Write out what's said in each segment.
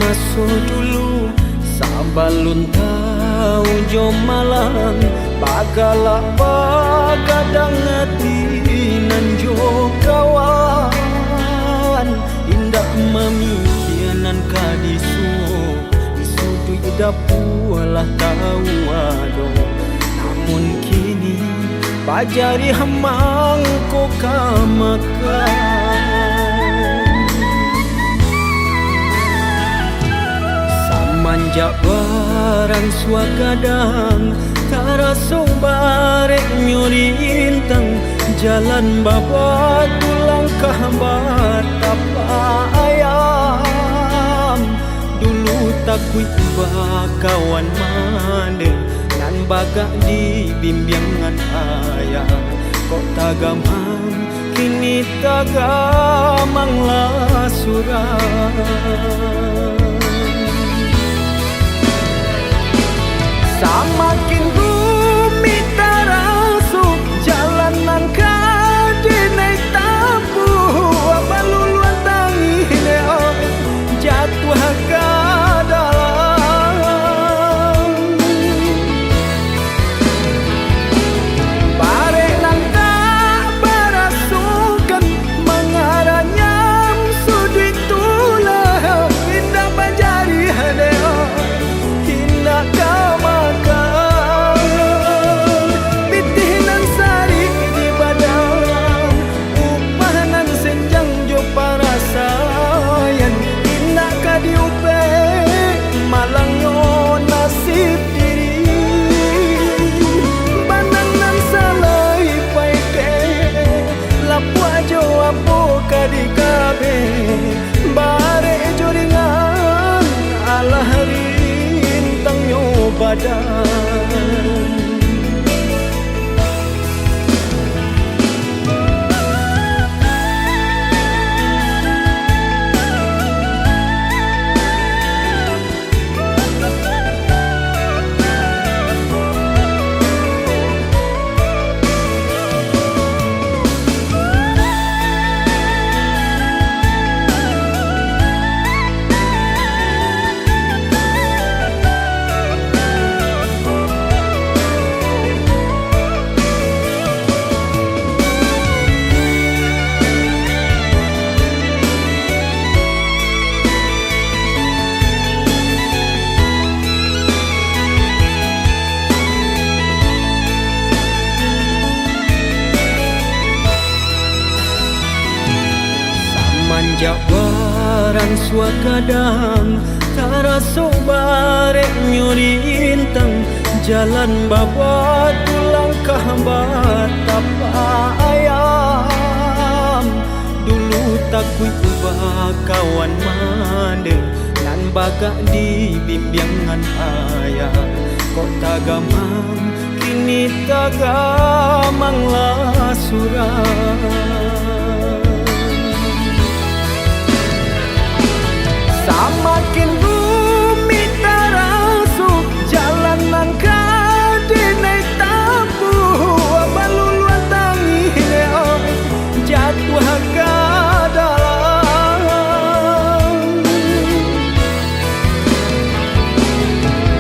masa dulu sabalun tahu jom malang bagalah bagadang hati nan jo kawan indah memikianan kadisu isudu idapulah tahu ado namun kini pajari hamang ko kamakan manjak barang suagadang taraso barek nyuri intang jalan baba tulang kahbar tapa ayam dulu takui kawan mane nan bagak di bimbingan ayah kok tagamang kini tagamang lah surah samakin rumit terasuk jalanan kadinai tabu abaluluan tangi leo jatuh ke dalam barek nang tak berasukan mengaranya sudut tulah indah bajari leo indah kau di kabe bare joringan ala rintang yo badan manjak barang suagadang taraso barek nyuri intang jalan baba tulang kahbar tapa ayam dulu takui kawan mande nan bagak di bimbingan ayah kok tagamang kini tagamang lah surah samakin rumit terasuk jalanan kadinai tabu abaluluan tangi leo jatuh ke dalam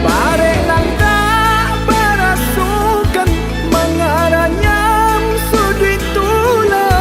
barek nang tak berasukan mengaranya sudut tulang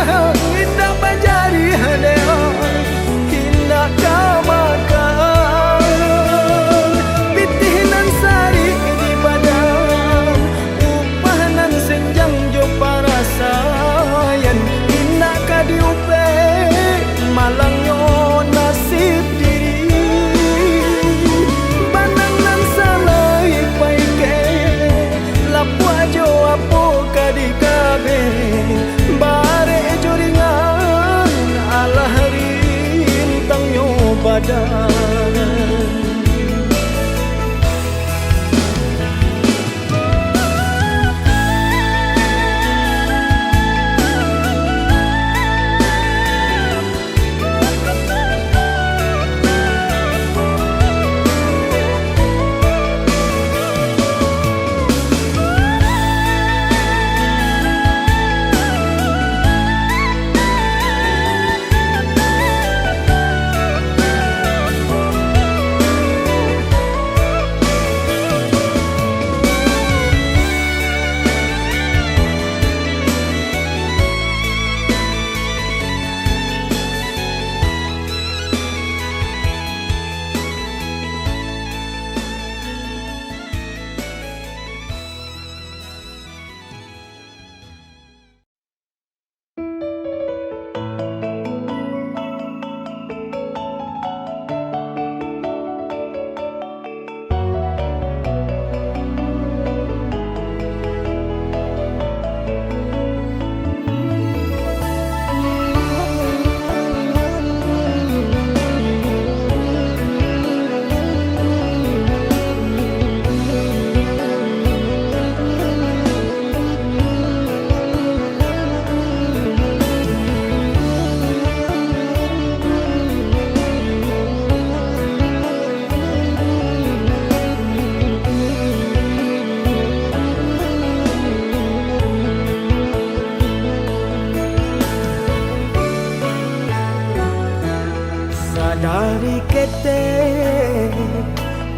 kete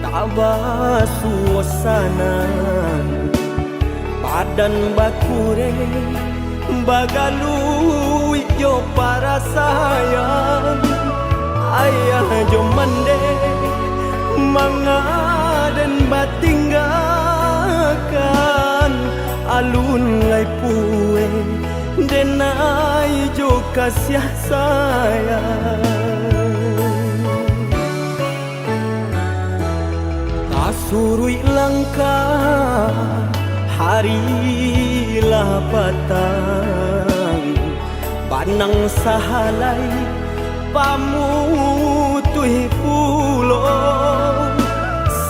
tabah suasana badan bakure bagalui jo para sayang ayah jo mande mangaden batinggakan alun lai pue denai jo kasih sayang surui langkah harilah patang panang sahalai pamutui pulo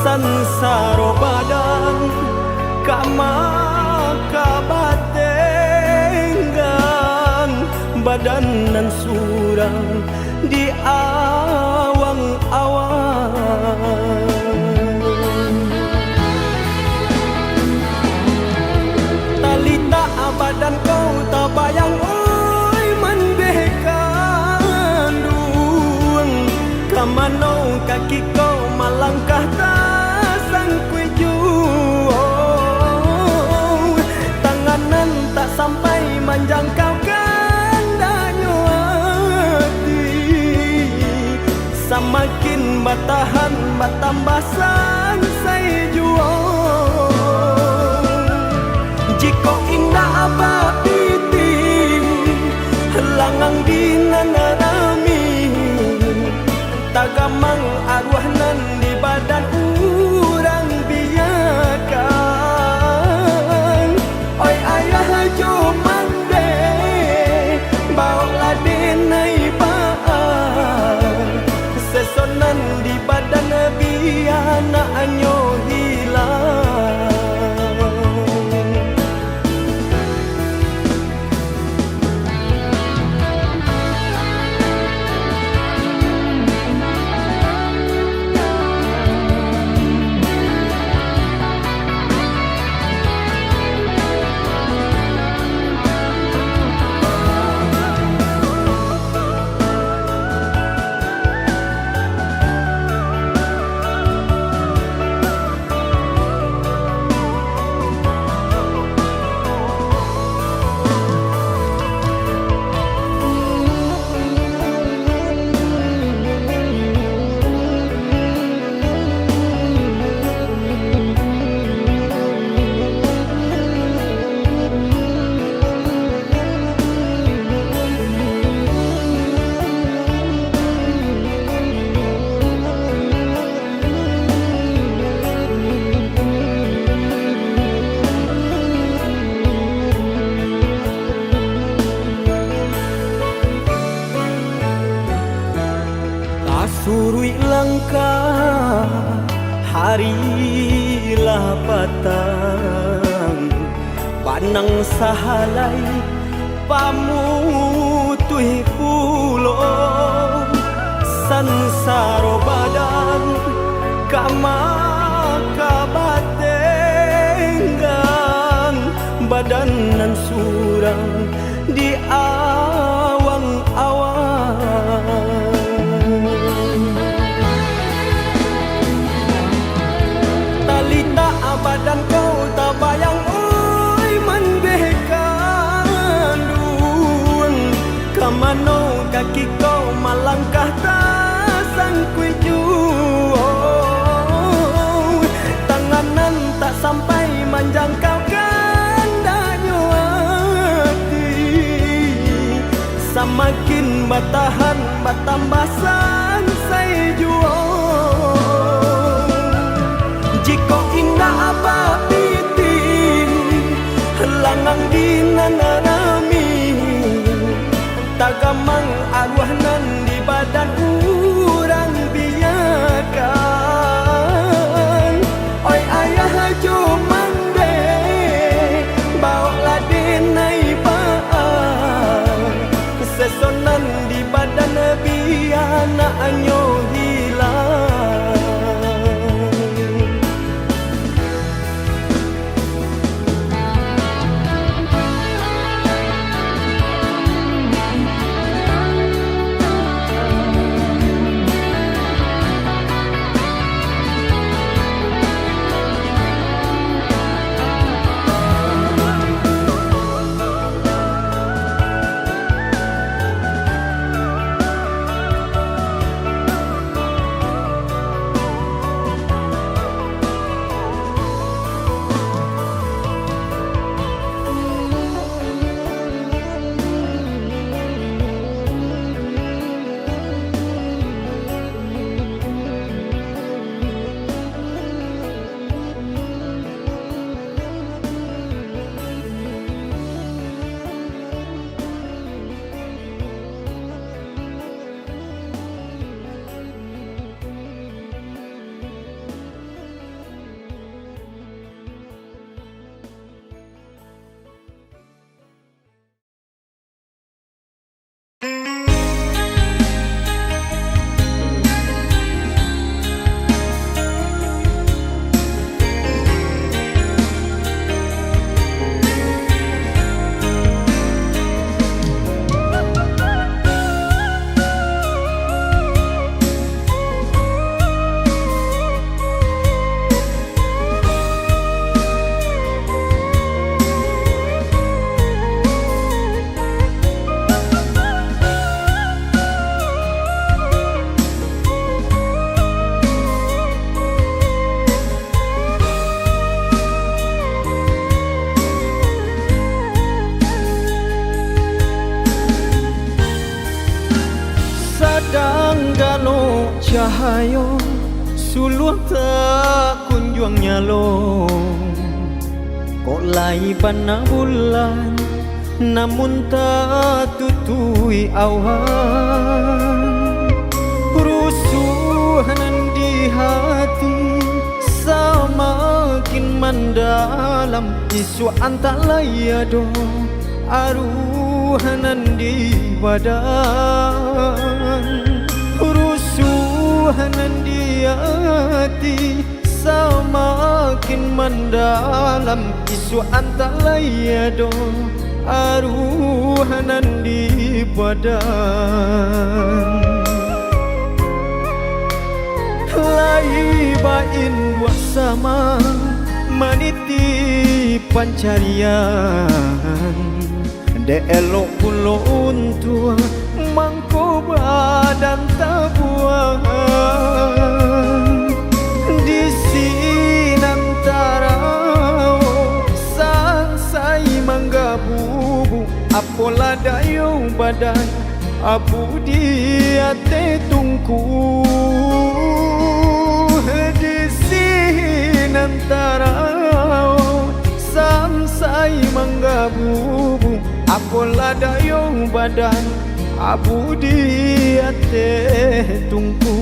sansaro badan kama kabatenggang badan nan surang di awang-awang badan kau tak bayang oi menbekan duang kamanau kaki kau malangkah tak sangkui juang tanganan tak sampai menjangkau gandanya hati semakin batahan batambah sansai juang jika indah apa piti langang dinanarami tagamang arwah nan di badan urang biakan oi ayah jo mande bawa denai baan sesonan di badan biana anyo hilang surui langkah harilah patang panang sahalai pamutui pulo sansaro badan kama kabatenggang badan nan surang di awang-awang badan kau tak bayang oi menbekan duang kamanau kaki kau malangkah tak sangkui juang tanganan tak sampai menjangkau gandanya hati semakin batahan batambah sansai juang jika indah apa piti langang dinanarami tagamang arwah nan di badan urang biakan oi ayah jo mande bawa denai baan sesonan di badan biana anyo hilang Danggalo cahayo suluh tak kunjung nyalong. Kok lai pana bulan namun tak tutui awan. Rusuhan di hati semakin mendalam. Isu antalayado aruhanan di badan. Rusuhanan di hati semakin mendalam. Isu antalayado aruhanan di badan. Lai bain dua sama maniti pancarian. De elok pulon tua mangko badan tabuan. Di sinantara sansai manggabubu apola dayo badan abu dia te tungku. Di sinantara sansai manggabubu apola dayo badan abu dia te tungku.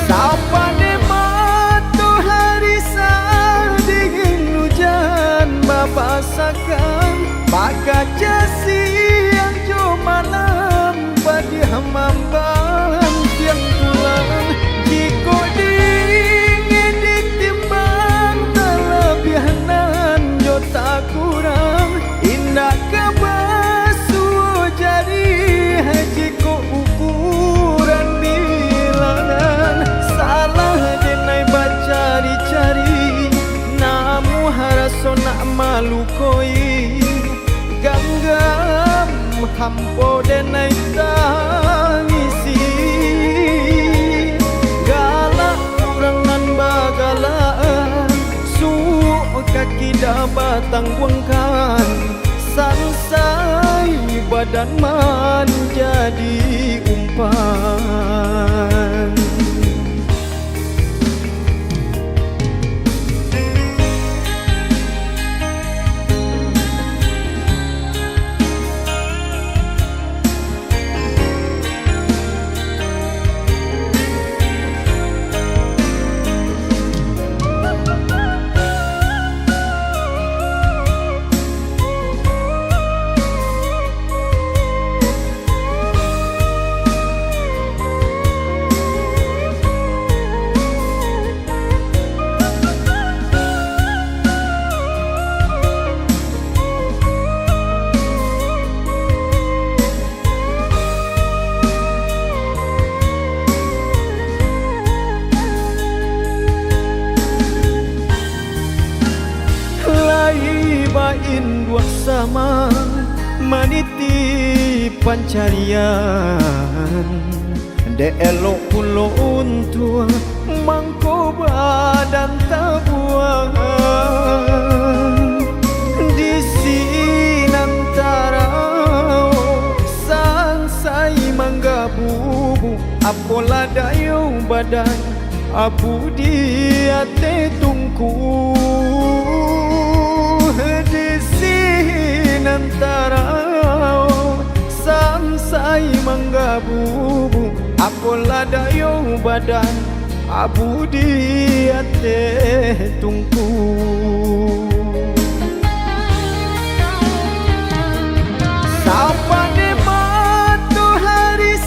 Sapa de matahari dingin hujan bapasakan. Bakaca siang jo malam padi hamamban tiang tulang. Jiko dingin ditimbang terlebihanan jo tak kurang. Indah kebasu jadi jiko ukuran bilangan. Salah denai bacari-cari namu haraso nak malu koi. Ganggam hampo denai tangisi. Galak urangan bagalaan suuk kaki dabatang buangkan. Sansai badan man jadi umpan. Bain dua sama maniti pancarian. De elok pulon tua mangko badan tabuan. Di sinantara sansai manggabubu apola dayo badan abu dia te tungku. Di sinantara sansai manggabubu apola dayo badan abu dia te tungku. Sapa de matahari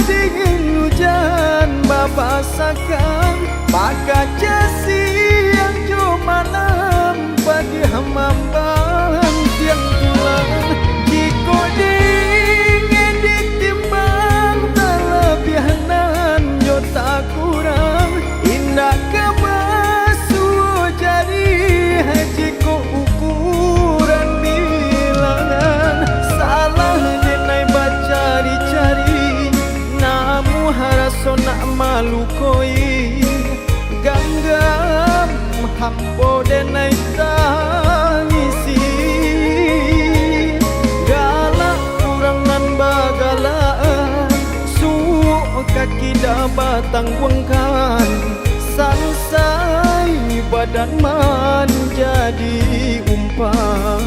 dingin hujan bapasakan. Bakaca siang jo malam padi hamamban tiang tulang. Jiko dingin ditimbang terlebihanan jo tak kurang. Indah kebasu jadi jiko ukuran bilangan. Salah denai bacari-cari namu haraso nak malu koi. Ganggam hampo denai tangisi. tangguangkan selesai badan menjadi umpan.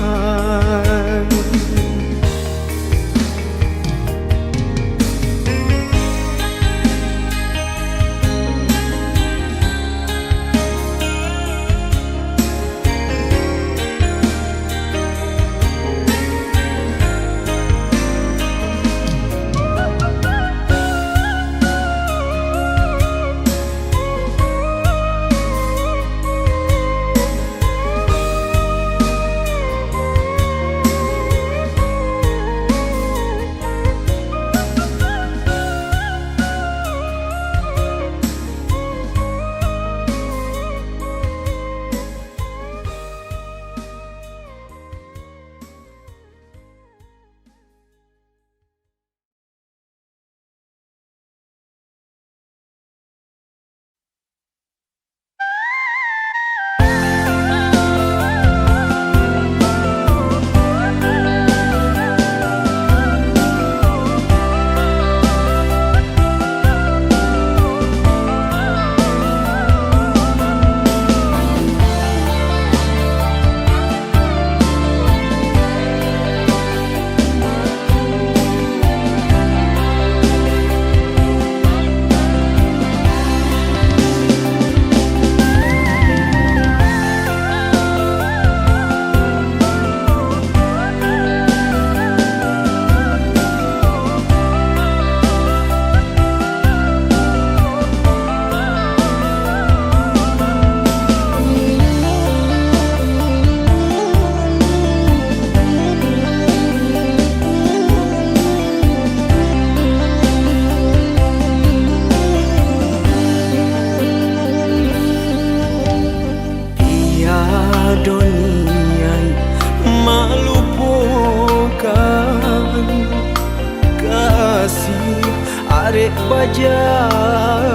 arek bajalin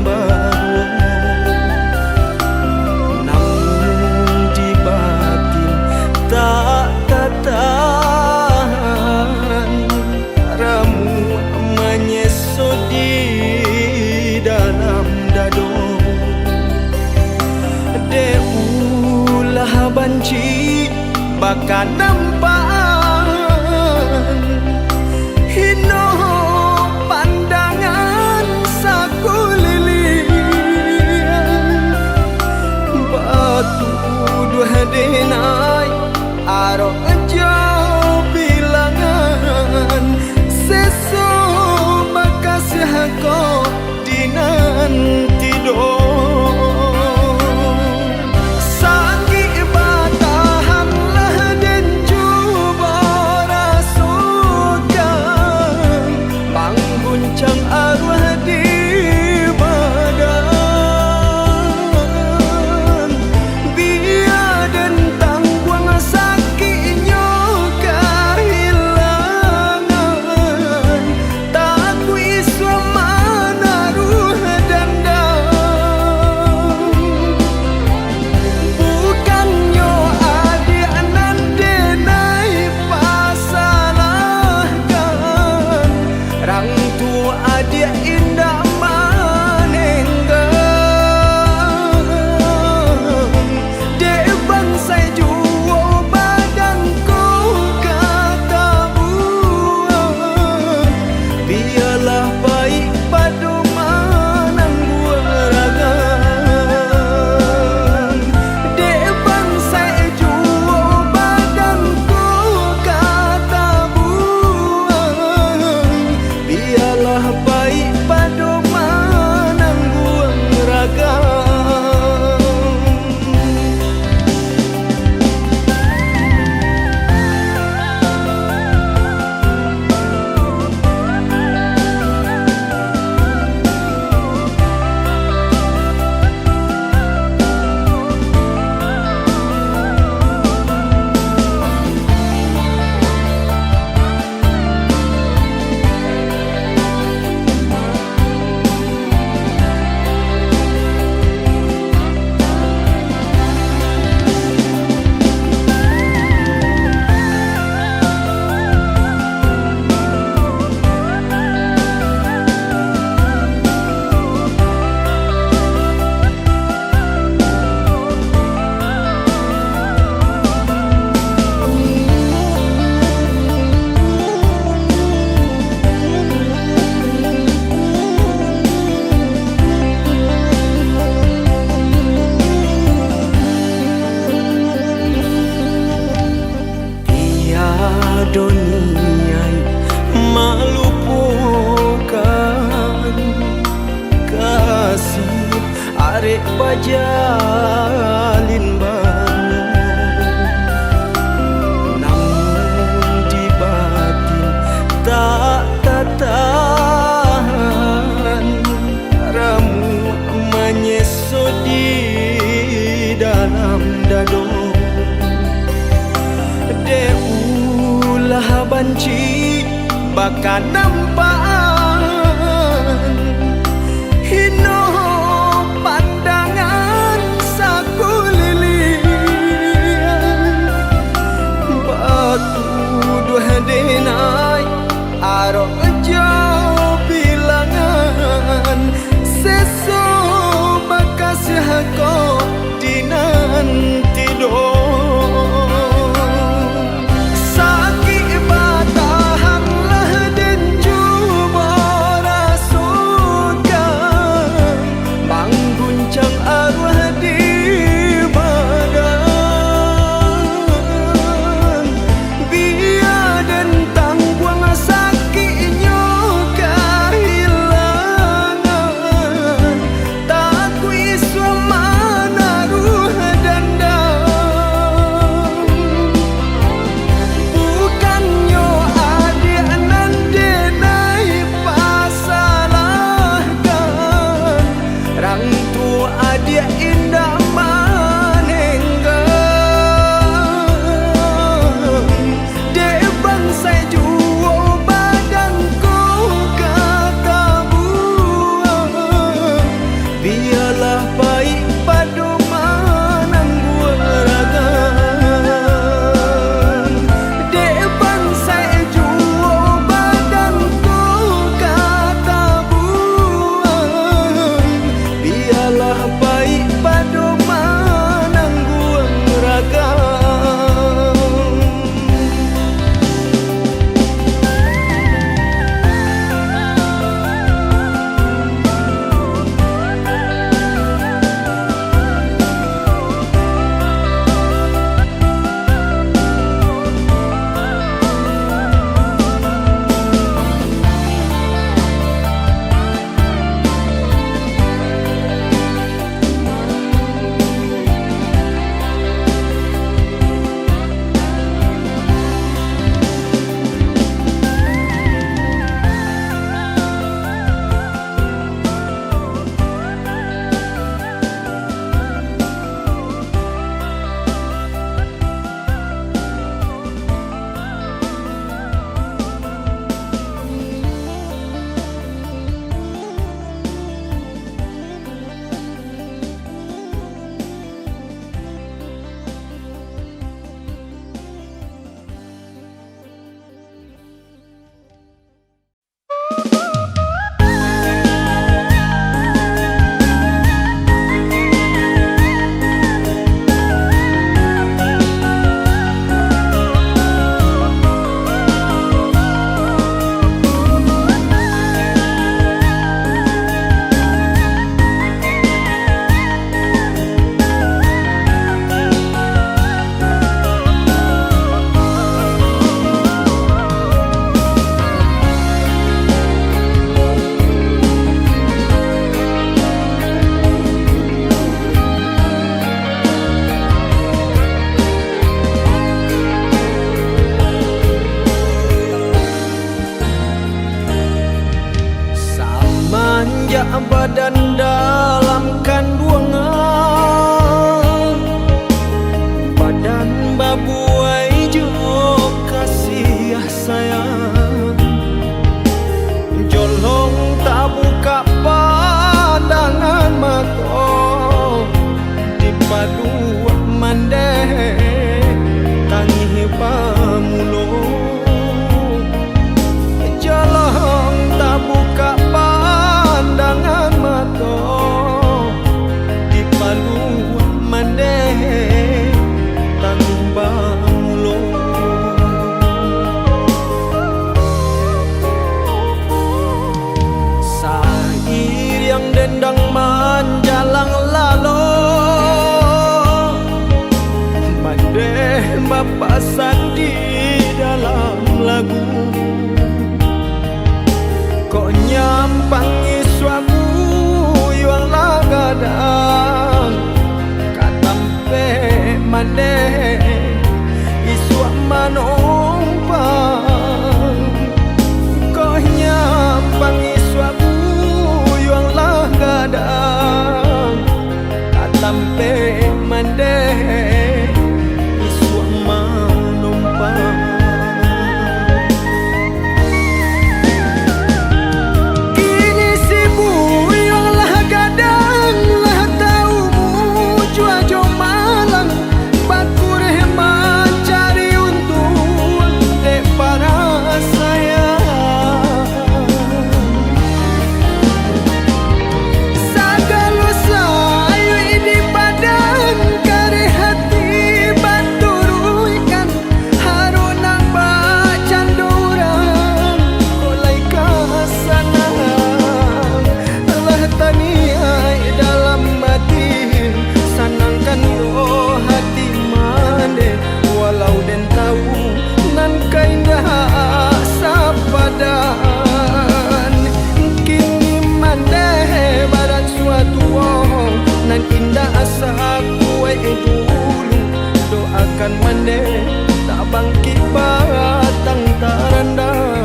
baru, namun di batin tak katahan ramu menyesot di dalam dado. Deulah banci bakal nampan hino pandangan sakulilian batu dua denai aro jauh bilangan seso makasih kau dinanti do. banci baka nampaan hino pandangan sakulilian batu dua denai aro ejo bilangan seso bakasih ko dinan tidur badan dalam kandungan badan babuai jo kasih sayang jolong tak buka pandangan mata di padu mandeh tangi pamulung jolong tak buka pandangan mata di palu mandeh tanggung bangulung sair yang dendang manjalang lalo mandeh bapak sandi dalam lagu kok nyampang iswaku yang lagadang katampe maneh iswa manompang kok nyampang iswaku yang lagadang katampe maneh iswa manompang bangkit batang tarandang.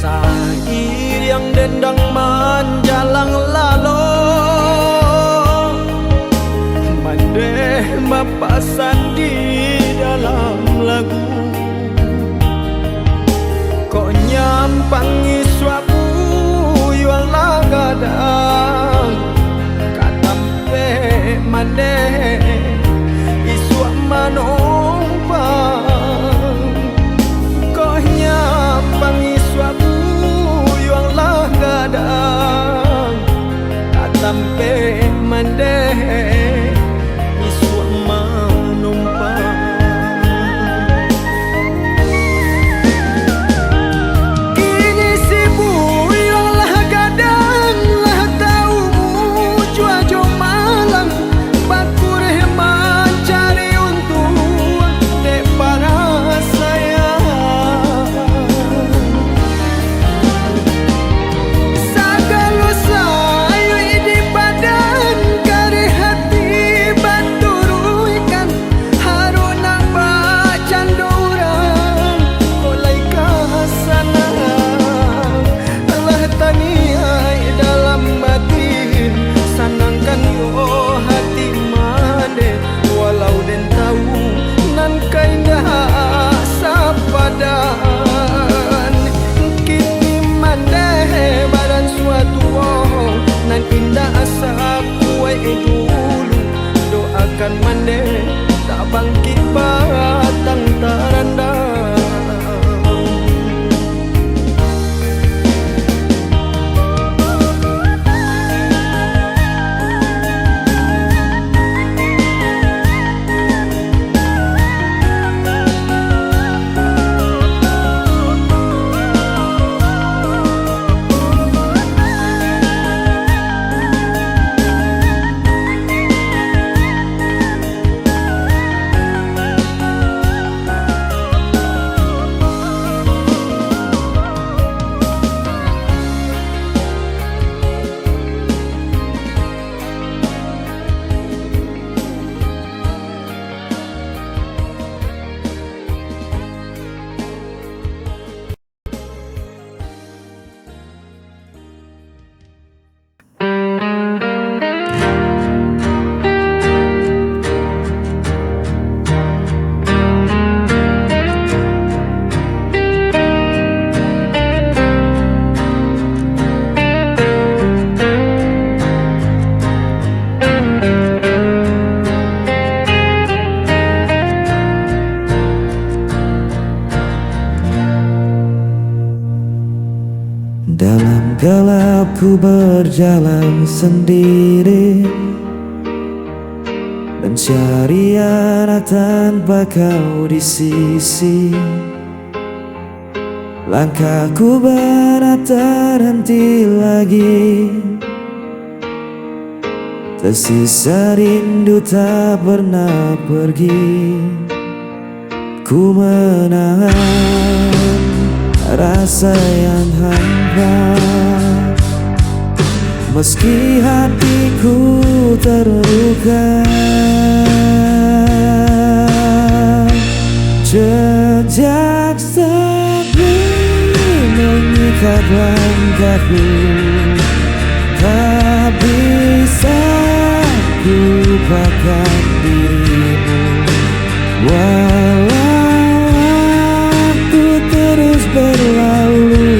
Sair yang dendang menjalang lalu, mandeh mapasan di dalam lagu. Kok nyampangi suapu yuang lagadang, katampe mandeh iswa manumpang. Kok nyampangi suapu yuang lagadang, katampe mandeh iswa manumpang. Kini si buyang lah gadang lah tahu jua jo malang, bakureh mencari untung dek para sayang. Sagalo sayu di badan kare hati baturuikan, haruna bacan dorang oleh kasana. Allah taniai dalam batin, sanangkan yo hati mande, walau den tahu nan kaindah sapadan. Kini mande badan suatu nan indah asa kue dulu, doakan mande tak bangkit batang tarandang. Dalam gelap ku berjalan sendiri, mencari arah tanpa kau di sisi. Langkahku berat terhenti lagi, tersisa rindu tak pernah pergi. Ku menahan rasa yang hampa, meski hatiku terluka. Jejak sepi mengikat langkahku, tak bisa ku lupakan dirimu. Walau waktu terus berlalu,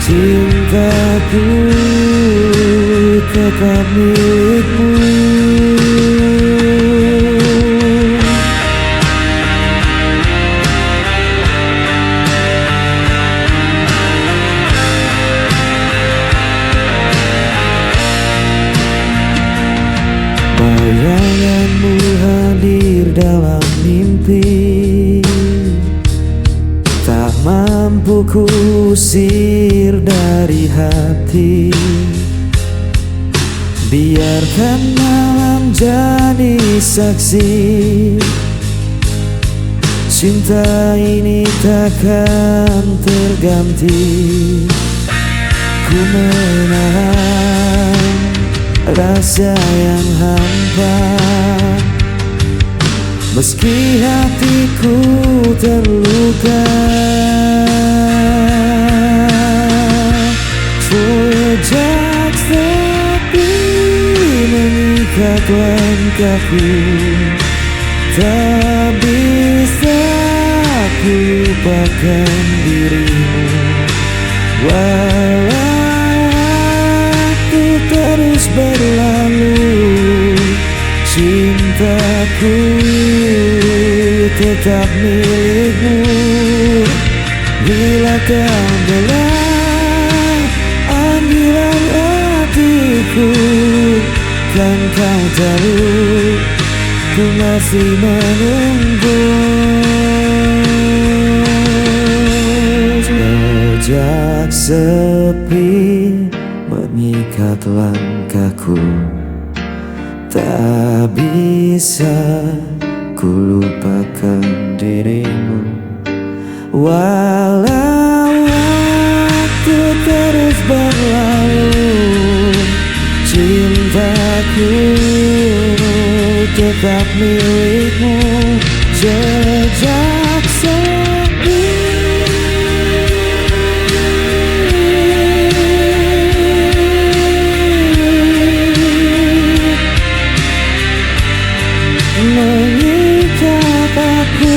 cintaku tetap milikmu. Bayanganmu hadir dalam mimpi, tak mampu kusir dari hati. Biarkan malam jadi saksi, cinta ini takkan terganti. Ku menahan rasa yang hampa, meski hatiku terluka. Sejak sepi mengikat langkahku, tak bisa ku lupakan dirimu. Walau waktu terus berlalu, cintaku tetap milikmu. Bila kau belah panggilan hatiku, kan kau tahu ku masih menunggu. Sejak sepi mengikat langkahku, tak bisa ku lupakan dirimu. Walau waktu terus berlalu, cintaku tetap milikmu. Sejak sepi mengikat aku.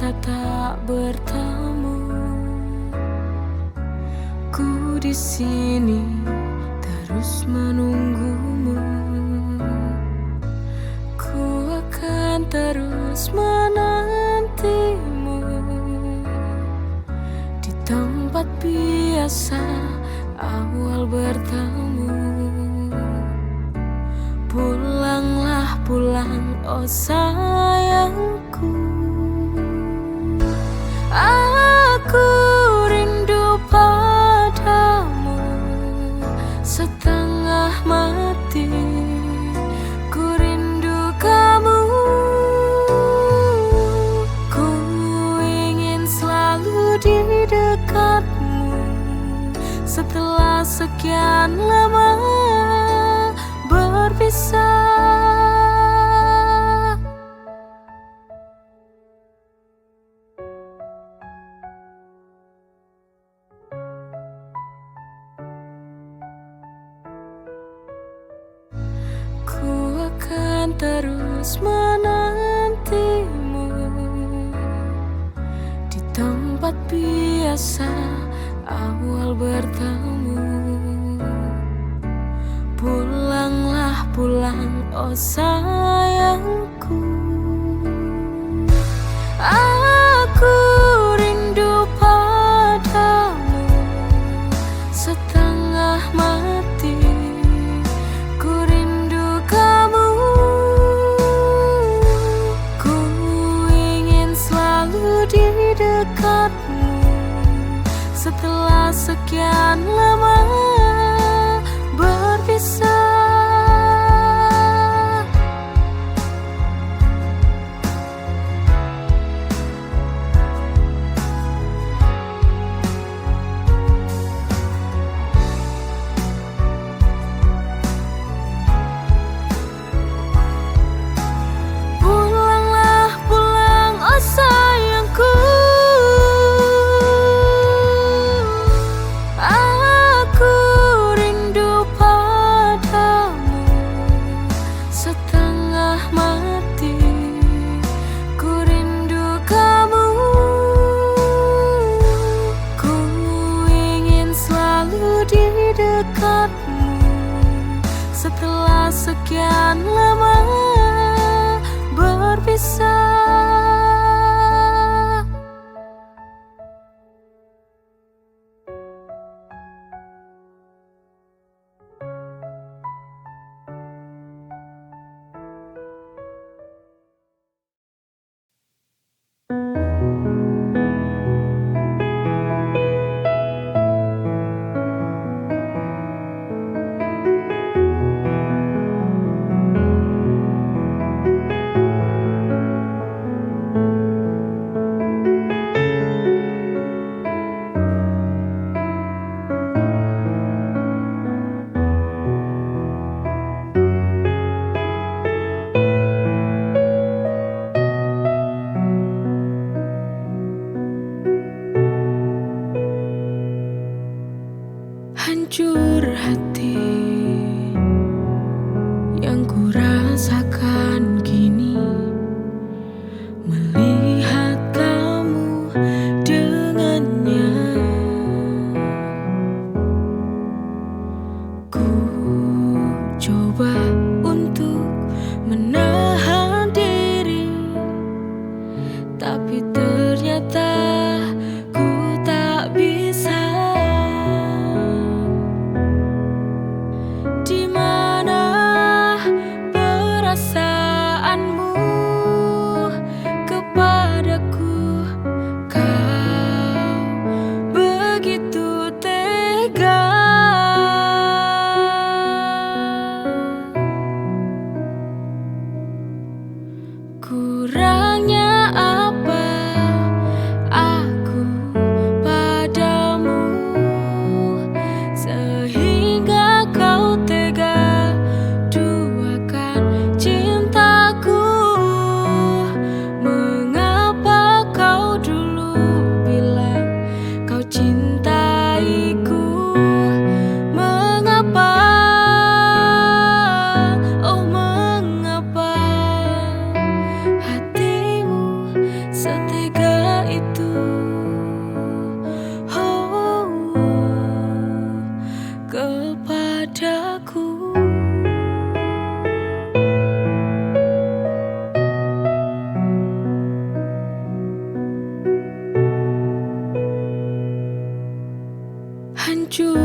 kita tak bertemu. Ku di sini terus menunggumu. Ku akan terus menantimu di tempat biasa awal bertemu. Pulanglah pulang, oh sayangku. Aku rindu padamu setengah mati. Ku rindu kamu. Ku ingin selalu di dekatmu setelah sekian lama berpisah. Ku akan terus menantimu di tempat biasa awal bertemu. Pulanglah pulang, oh sayangku. Aku rindu padamu setengah mati. Ku rindu kamu. Ku ingin selalu di dekatmu setelah sekian lama berpisah. Pulanglah pulang, oh sayangku. Aku rindu padamu setengah mati. Ku rindu kamu. Ku ingin selalu di dekatmu setelah sekian lama berpisah. Hancur hati yang ku rasakan kini melihat kamu dengannya. Ku coba untuk menahan diri, tapi ternyata ku tak bisa. jujur.